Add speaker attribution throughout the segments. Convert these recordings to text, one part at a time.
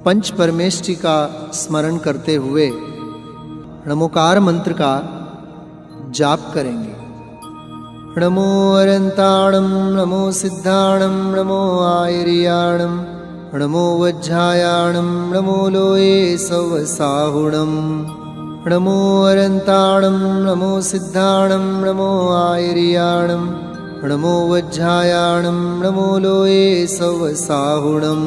Speaker 1: पंच परमेष्ठी का स्मरण करते हुए नमोकार मंत्र का जाप करेंगे। नमो अरंताणं नमो सिद्धाणं नमो आयर्याणं नमो वज्रायाणं नमो लोये सवसाहुणं। नमो अरंताणं नमो सिद्धाणं नमो आयर्याणं नमो वज्रायाणं नमो लोये सवसाहुणं।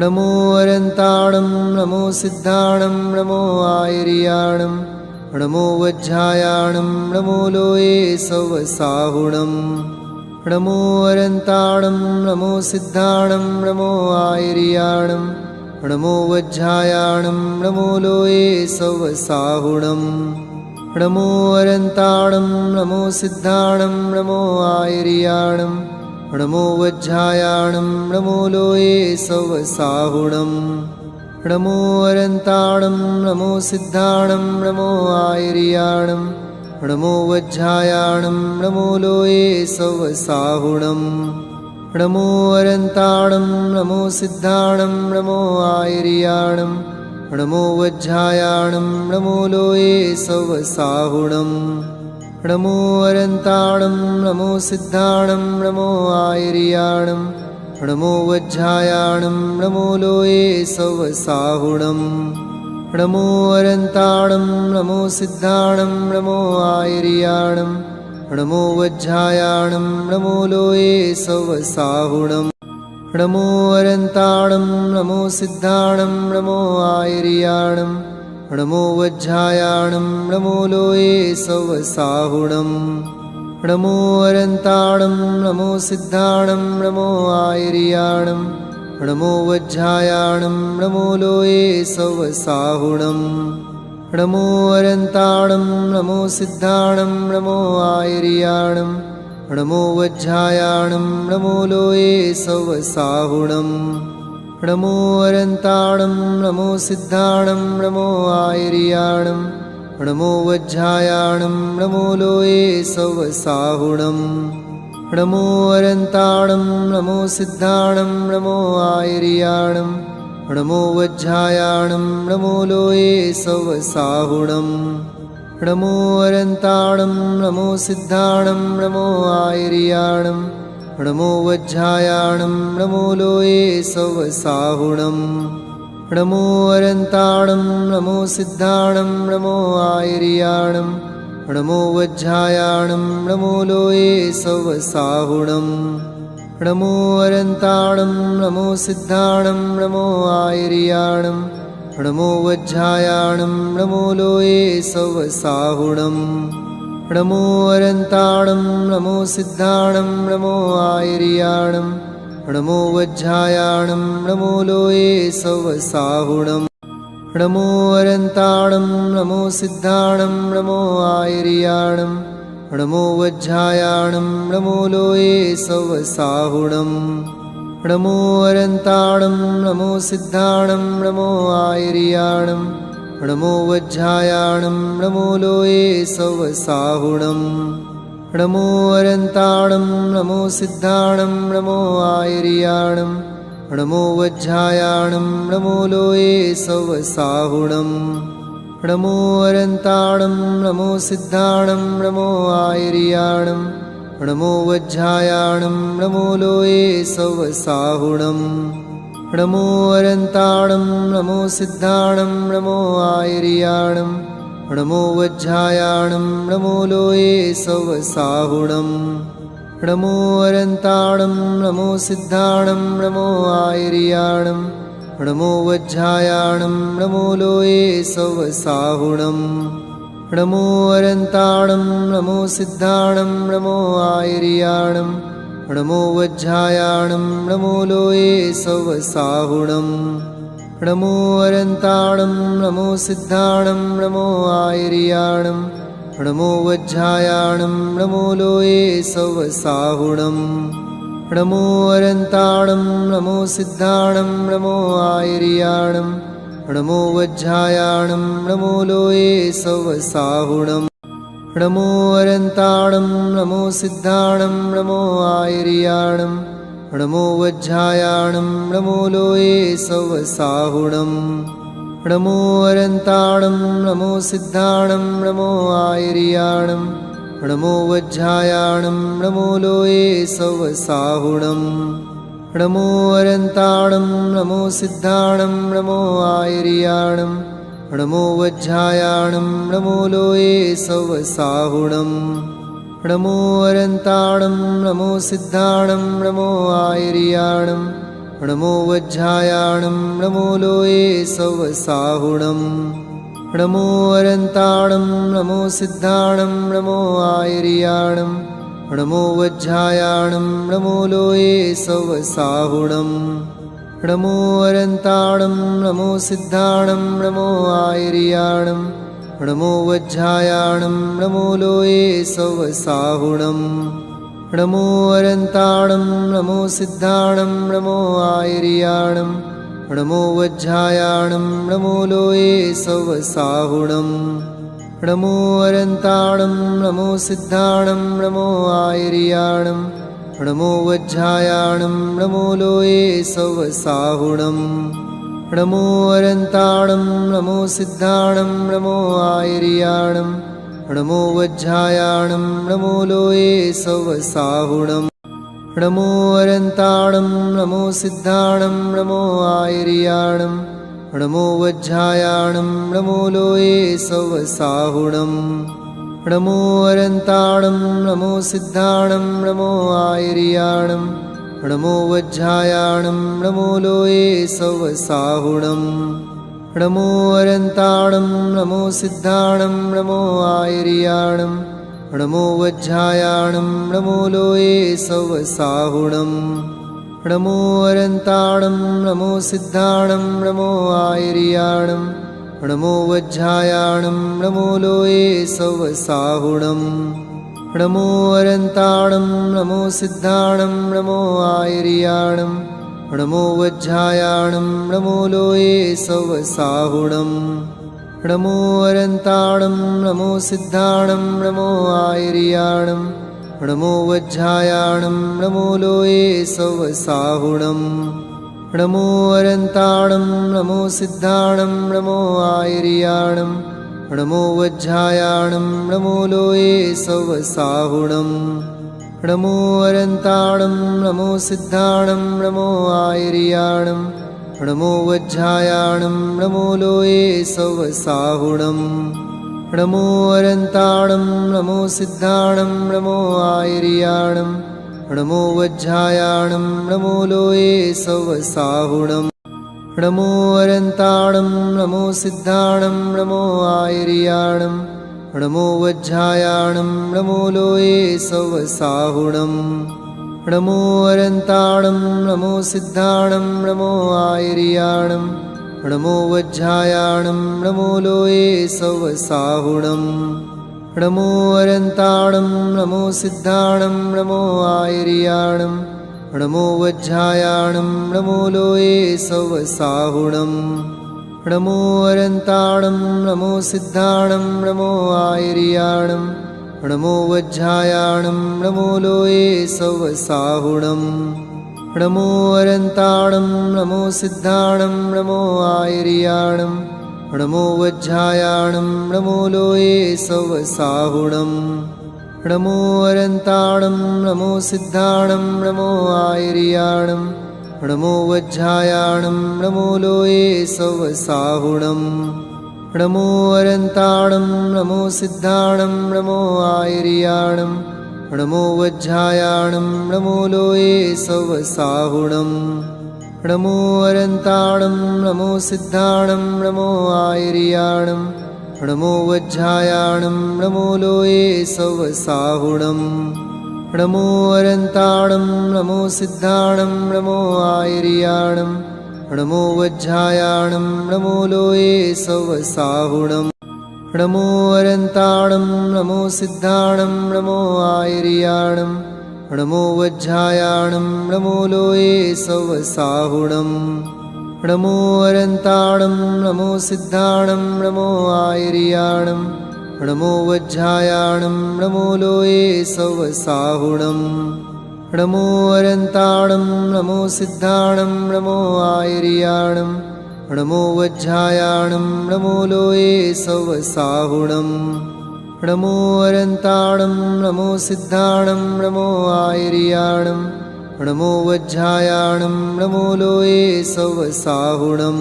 Speaker 1: नमो अरंताणं नमो सिद्धाणं नमो आयर्याणं नमो वज्रायाणं नमो लोये सवसाहुणं। नमो अरंताणं नमो सिद्धाणं नमो आयर्याणं नमो वज्रायाणं नमो लोये सवसाहुणं। नमो अरंताणं नमो सिद्धाणं नमो आयर्याणं नमो वज्रायाणं नमो लोये सवसाहुणं। नमो अरंताणं नमो सिद्धाणं नमो आयर्याणं नमो वज्रायाणं नमो लोये सवसाहुणं। नमो अरंताणं नमो सिद्धाणं नमो आयर्याणं नमो वज्रायाणं नमो लोये सवसाहुणं। नमो अरंताणं नमो सिद्धाणं नमो आयर्याणं नमो वज्रायाणं नमो लोये सवसाहुणं। नमो अरंताणं नमो सिद्धाणं नमो आयर्याणं नमो वज्रायाणं नमो लोये सवसाहुणं। नमो अरंताणं नमो सिद्धाणं नमो आयर्याणं नमो वज्रायाणं नमो लोये सवसाहुणं। नमो अरंताणं नमो सिद्धाणं नमो आयर्याणं नमो वज्रायाणं नमो लोये सवसाहुणं। नमो अरंताणं नमो सिद्धाणं नमो आयर्याणं नमो वज्रायाणं नमो लोये सवसाहुणं। नमो अरंताणं नमो सिद्धाणं नमो आयर्याणं नमो वज्रायाणं नमो लोये सवसाहुणं। नमो अरंताणं नमो सिद्धाणं नमो आयर्याणं नमो वज्रायाणं नमो लोये सवसाहुणं। नमो अरंताणं नमो सिद्धाणं नमो आयर्याणं नमो वज्रायाणं नमो लोये सवसाहुणं। नमो अरंताणं नमो सिद्धाणं नमो आयर्याणं नमो वज्रायाणं नमो लोये सवसाहुणं। नमो अरंताणं नमो सिद्धाणं नमो आयर्याणं नमो वज्रायाणं नमो लोये सवसाहुणं। नमो अरंताणं नमो सिद्धाणं नमो आयर्याणं नमो वज्रायाणं नमो लोये सवसाहुणं। नमो अरंताणं नमो सिद्धाणं नमो आयर्याणं नमो वज्रायाणं नमो लोये सवसाहुणं। नमो अरंताणं नमो सिद्धाणं नमो आयर्याणं नमो वज्रायाणं नमो लोये सवसाहुणं। नमो अरंताणं नमो सिद्धाणं नमो आयर्याणं नमो वज्रायाणं नमो लोये सवसाहुणं। नमो अरंताणं नमो सिद्धाणं नमो आयर्याणं नमो वज्रायाणं नमो लोये सवसाहुणं। नमो अरंताणं नमो सिद्धाणं नमो आयर्याणं नमो वज्रायाणं नमो लोये सवसाहुणं। नमो अरंताणं नमो सिद्धाणं नमो आयर्याणं नमो वज्रायाणं नमो लोये सवसाहुणं। नमो अरंताणं नमो सिद्धाणं नमो आयर्याणं नमो वज्रायाणं नमो लोये सवसाहुणं। नमो अरंताणं नमो सिद्धाणं नमो आयर्याणं नमो वज्रायाणं नमो लोये सवसाहुणं। नमो अरंताणं नमो सिद्धाणं नमो आयर्याणं नमो वज्रायाणं नमो लोये सवसाहुणं। नमो अरंताणं नमो सिद्धाणं नमो आयर्याणं नमो वज्रायाणं नमो लोये सवसाहुणं नमो अरन्ताणं नमो सिद्धाणं नमो आयर्याणं नमो वज्रायाणं नमो लोये सवसाहुणं नमो अरन्ताणं नमो सिद्धाणं नमो आयर्याणं नमो वज्रायाणं नमो लोये सवसाहुणं नमो अरन्ताणं नमो सिद्धाणं नमो आयर्याणं नमो वज्रायाणं नमो लोये सवसाहुणं नमो अरन्ताणं नमो सिद्धाणं नमो आयर्याणं नमो वज्रायाणं नमो लोये सवसाहुणं नमो अरन्ताणं नमो सिद्धाणं नमो आयर्याणं नमो वज्रायाणं नमो लोये सवसाहुणं नमो अरन्ताणं नमो सिद्धाणं नमो आयर्याणं नमो वज्रायाणं नमो लोये सवसाहुणं नमो अरन्ताणं नमो सिद्धाणं नमो आयर्याणं नमो वज्रायाणं नमो लोये सवसाहुणं नमो अरन्ताणं नमो सिद्धाणं नमो आयर्याणं नमो वज्रायाणं नमो लोये सवसाहुणं नमो अरन्ताणं नमो सिद्धाणं नमो आयर्याणं नमो वज्रायाणं नमो लोये सवसाहुणं नमो अरन्ताणं नमो सिद्धाणं नमो आयर्याणं नमो वज्रायाणं नमो लोये सवसाहुणं नमो अरन्ताणं नमो सिद्धाणं नमो आयर्याणं नमो वज्रायाणं नमो लोये सवसाहुणं नमो अरन्ताणं नमो सिद्धाणं नमो आयर्याणं नमो वज्रायाणं नमो लोये सवसाहुणं नमो अरन्ताणं नमो सिद्धाणं नमो आयर्याणं नमो वज्रायाणं नमो लोये सवसाहुणं नमो अरन्ताणं नमो सिद्धाणं नमो आयर्याणं नमो वज्रायाणं नमो लोये सवसाहुणं नमो अरन्ताणं नमो सिद्धाणं नमो आयर्याणं नमो वज्रायाणं नमो लोये सवसाहुणं नमो अरन्ताणं नमो सिद्धाणं नमो आयर्याणं नमो वज्रायाणं नमो लोये सवसाहुणं नमो अरन्ताणं नमो सिद्धाणं नमो आयर्याणं नमो वज्रायाणं नमो लोये सवसाहुणं नमो अरन्ताणं नमो सिद्धाणं नमो आयर्याणं नमो वज्रायाणं नमो लोये सवसाहुणं नमो अरन्ताणं नमो सिद्धाणं नमो आयर्याणं नमो वज्रायाणं नमो लोये सवसाहुणं नमो अरन्ताणं नमो सिद्धाणं नमो आयर्याणं नमो वज्रायाणं नमो लोये सवसाहुणं नमो अरन्ताणं नमो सिद्धाणं नमो आयर्याणं नमो वज्रायाणं नमो लोये सवसाहुणं नमो अरन्ताणं नमो सिद्धाणं नमो आयर्याणं नमो वज्रायाणं नमो लोये सवसाहुणं नमो अरन्ताणं नमो सिद्धाणं नमो आयर्याणं नमो वज्रायाणं नमो लोये सवसाहुणं नमो अरन्ताणं नमो सिद्धाणं नमो आयर्याणं नमो वज्रायाणं नमो लोये सवसाहुणं नमो अरन्ताणं नमो सिद्धाणं नमो आयर्याणं नमो वज्रायाणं नमो लोये सवसाहुणं नमो अरन्ताणं नमो सिद्धाणं नमो आयर्याणं नमो वज्रायाणं नमो लोये सवसाहुणं नमो अरन्ताणं नमो सिद्धाणं नमो आयर्याणं नमो वज्रायाणं नमो लोये सवसाहुणं नमो अरन्ताणं नमो सिद्धाणं नमो आयर्याणं नमो वज्रायाणं नमो लोये सवसाहुणं नमो अरन्ताणं नमो सिद्धाणं नमो आयर्याणं नमो वज्रायाणं नमो लोये सवसाहुणं नमो अरन्ताणं नमो सिद्धाणं नमो आयर्याणं नमो वज्रायाणं नमो लोये सवसाहुणं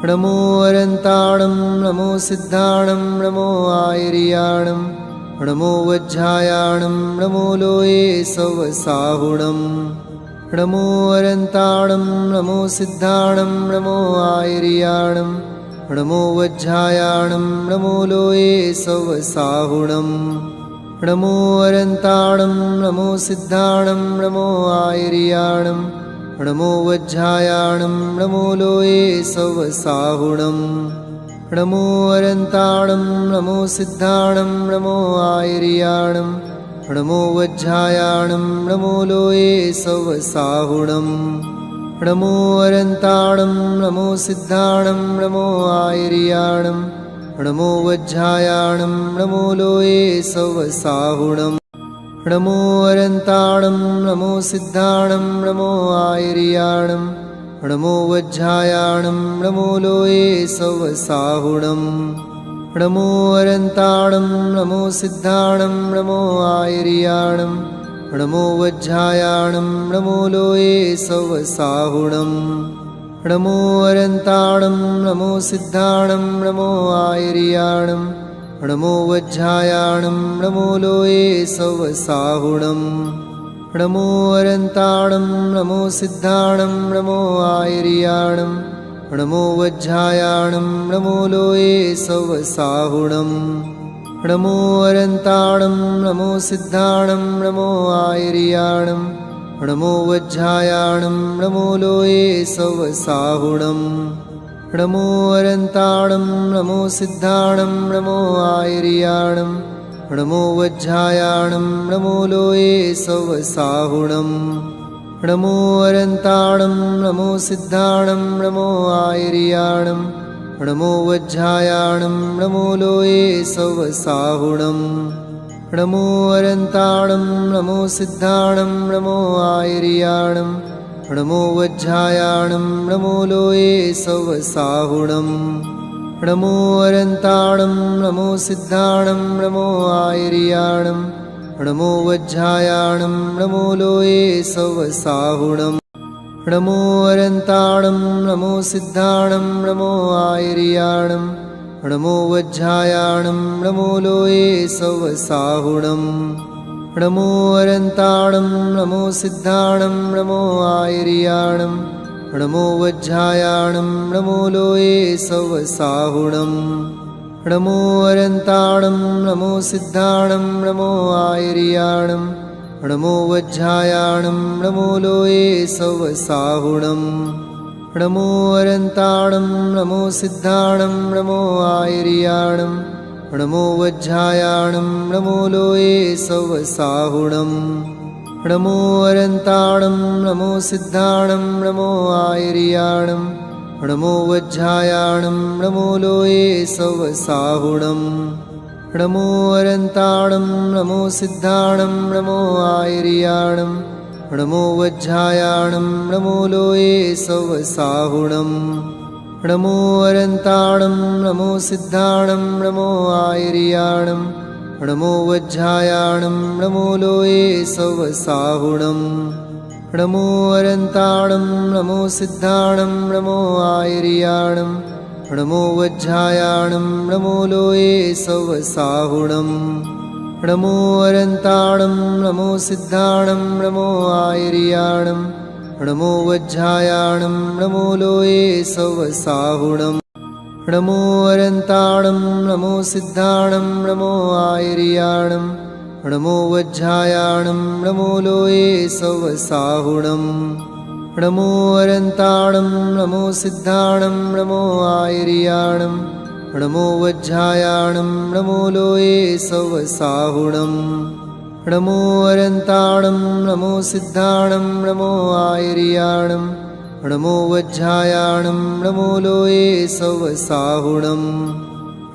Speaker 1: नमो अरन्ताणं नमो सिद्धाणं नमो आयर्याणं नमो वज्रायाणं नमो लोये सवसाहुणं नमो अरन्ताणं नमो सिद्धाणं नमो आयर्याणं नमो वज्रायाणं नमो लोये सवसाहुणं नमो अरन्ताणं नमो सिद्धाणं नमो आयर्याणं नमो वज्रायाणं नमो लोये सवसाहुणं नमो अरन्ताणं नमो सिद्धाणं नमो आयर्याणं नमो वज्रायाणं नमो लोये सवसाहुणं नमो अरन्ताणं नमो सिद्धाणं नमो आयर्याणं नमो वज्रायाणं नमो लोये सवसाहुणं नमो अरन्ताणं नमो सिद्धाणं नमो आयर्याणं नमो वज्रायाणं नमो लोये सवसाहुणं नमो अरन्ताणं नमो सिद्धाणं नमो आयर्याणं नमो वज्रायाणं नमो लोये सवसाहुणं नमो अरन्ताणं नमो सिद्धाणं नमो आयर्याणं नमो वज्रायाणं नमो लोये सवसाहुणं नमो अरन्ताणं नमो सिद्धाणं नमो आयर्याणं नमो वज्रायाणं नमो लोये सवसाहुणं नमो अरन्ताणं नमो सिद्धाणं नमो आयर्याणं नमो वज्रायाणं नमो लोये सवसाहुणं नमो अरन्ताणं नमो सिद्धाणं नमो आयर्याणं नमो वज्रायाणं नमो लोये सवसाहुणं नमो अरन्ताणं नमो सिद्धाणं नमो आयर्याणं नमो वज्रायाणं नमो लोये सवसाहुणं नमो अरन्ताणं नमो सिद्धाणं नमो आयर्याणं नमो वज्रायाणं नमो लोये सवसाहुणं नमो अरन्ताणं नमो सिद्धाणं नमो आयर्याणं नमो वज्रायाणं नमो लोये सवसाहुणं नमो अरन्ताणं नमो सिद्धाणं नमो आयर्याणं नमो वज्रायाणं नमो लोये सवसाहुणं नमो अरन्ताणं नमो सिद्धाणं नमो आयर्याणं नमो वज्रायाणं नमो लोये सवसाहुणं नमो अरन्ताणं नमो सिद्धाणं नमो आयर्याणं नमो वज्रायाणं नमो लोये सवसाहुणं नमो अरन्ताणं नमो सिद्धाणं नमो आयर्याणं नमो वज्रायाणं नमो लोये सवसाहुणं नमो अरन्ताणं नमो सिद्धाणं नमो आयर्याणं नमो वज्रायाणं नमो लोये सवसाहुणं नमो अरन्ताणं नमो सिद्धाणं नमो आयर्याणं नमो वज्रायाणं नमो लोये सवसाहुणं नमो अरन्ताणं नमो सिद्धाणं नमो आयर्याणं नमो वज्रायाणं नमो लोये सवसाहुणं नमो अरन्ताणं नमो सिद्धाणं नमो आयर्याणं नमो वज्रायाणं नमो लोये सवसाहुणं नमो अरन्ताणं नमो सिद्धाणं नमो आयर्याणं नमो वज्रायाणं नमो लोये सवसाहुणं नमो अरन्ताणं नमो सिद्धाणं नमो आयर्याणं नमो वज्रायाणं नमो लोये सवसाहुणं नमो अरन्ताणं नमो सिद्धाणं नमो आयर्याणं नमो वज्रायाणं नमो लोये सवसाहुणं नमो अरन्ताणं नमो सिद्धाणं नमो आयर्याणं नमो वज्रायाणं नमो लोये सवसाहुणं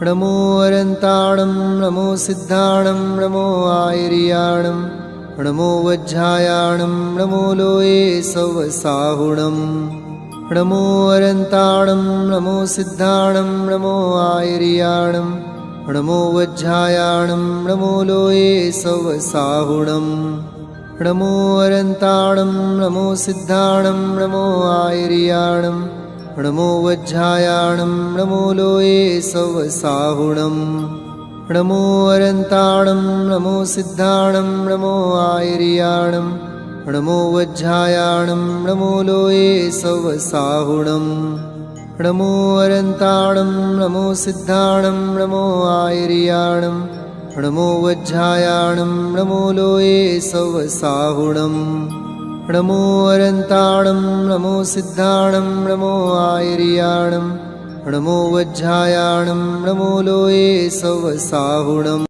Speaker 1: नमो अरन्ताणं नमो सिद्धाणं नमो आयर्याणं नमो वज्रायाणं नमो लोये सवसाहुणं नमो अरन्ताणं नमो सिद्धाणं नमो आयर्याणं नमो वज्रायाणं नमो लोये सवसाहुणं नमो अरन्ताणं नमो सिद्धाणं नमो आयर्याणं नमो वज्रायाणं नमो लोये सवसाहुणं नमो अरन्ताणं नमो सिद्धाणं नमो आयर्याणं नमो वज्रायाणं नमो लोये सवसाहुणं नमो अरन्ताणं नमो सिद्धाणं नमो आयर्याणं नमो वज्रायाणं नमो लोये सवसाहुणं नमो अरन्ताणं नमो सिद्धाणं नमो आयर्याणं नमो वज्रायाणं नमो लोये सवसाहुणं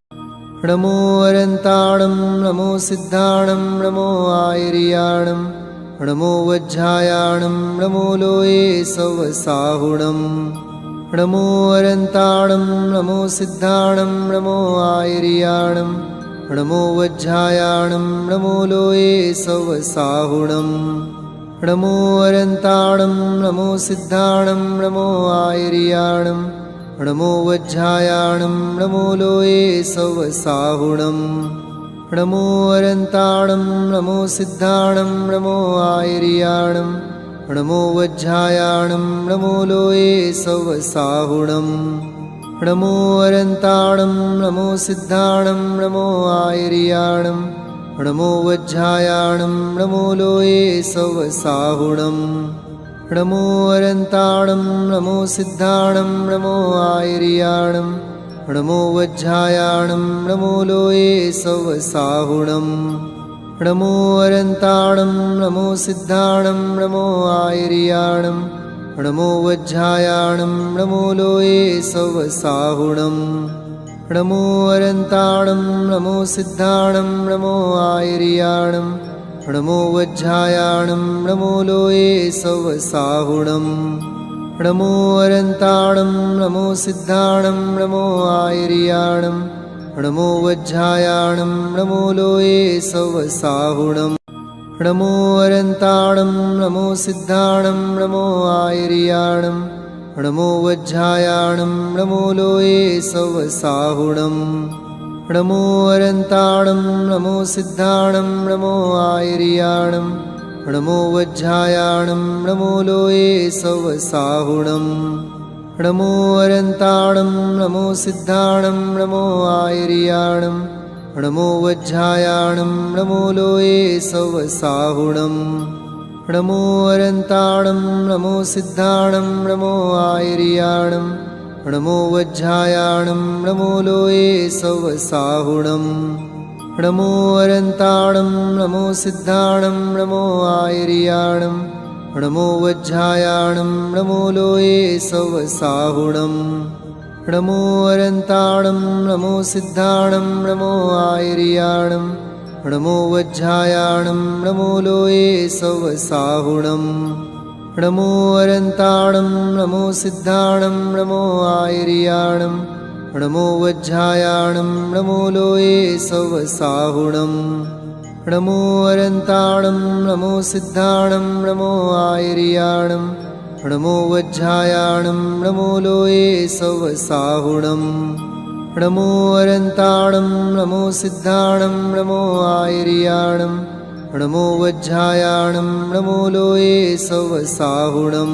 Speaker 1: नमो अरन्ताणं नमो सिद्धाणं नमो आयर्याणं नमो वज्रायाणं नमो लोये सवसाहुणं नमो अरन्ताणं नमो सिद्धाणं नमो आयर्याणं नमो वज्रायाणं नमो लोये सवसाहुणं नमो अरन्ताणं नमो सिद्धाणं नमो आयर्याणं नमो वज्रायाणं नमो लोये सवसाहुणं नमो अरन्ताणं नमो सिद्धाणं नमो आयर्याणं नमो वज्रायाणं नमो लोये सवसाहुणं नमो अरन्ताणं नमो सिद्धाणं नमो आयर्याणं नमो वज्रायाणं नमो लोये सवसाहुणं नमो अरन्ताणं नमो सिद्धाणं नमो आयर्याणं नमो वज्रायाणं नमो लोये सवसाहुणं नमो अरन्ताणं नमो सिद्धाणं नमो आयर्याणं नमो वज्रायाणं नमो लोये सवसाहुणं नमो अरन्ताणं नमो सिद्धाणं नमो आयर्याणं नमो वज्रायाणं नमो लोये सवसाहुणं नमो अरन्ताणं नमो सिद्धाणं नमो आयर्याणं नमो वज्रायाणं नमो लोये सवसाहुणं नमो अरन्ताणं नमो सिद्धाणं नमो आयर्याणं नमो वज्रायाणं नमो लोये सवसाहुणं नमो अरन्ताणं नमो सिद्धाणं नमो आयर्याणं नमो वज्रायाणं नमो लोये सवसाहुणं नमो अरन्ताणं नमो सिद्धाणं नमो आयर्याणं नमो वज्रायाणं नमो लोये सवसाहुणं नमो अरन्ताणं नमो सिद्धाणं नमो आयर्याणं नमो वज्रायाणं नमो लोये सवसाहुणं नमो अरन्ताणं नमो सिद्धाणं नमो आयर्याणं नमो वज्रायाणं नमो लोये सवसाहुणं नमो अरन्ताणं नमो सिद्धाणं नमो आयर्याणं नमो वज्रायाणं नमो लोये सवसाहुणं नमो अरन्ताणं नमो सिद्धाणं नमो आयर्याणं नमो वज्रायाणं नमो लोये सवसाहुणं नमो अरन्ताणं नमो सिद्धाणं नमो आयर्याणं नमो वज्रायाणं नमो लोये सवसाहुणं नमो अरन्ताणं नमो सिद्धाणं नमो आयर्याणं नमो वज्रायाणं नमो लोये सवसाहुणं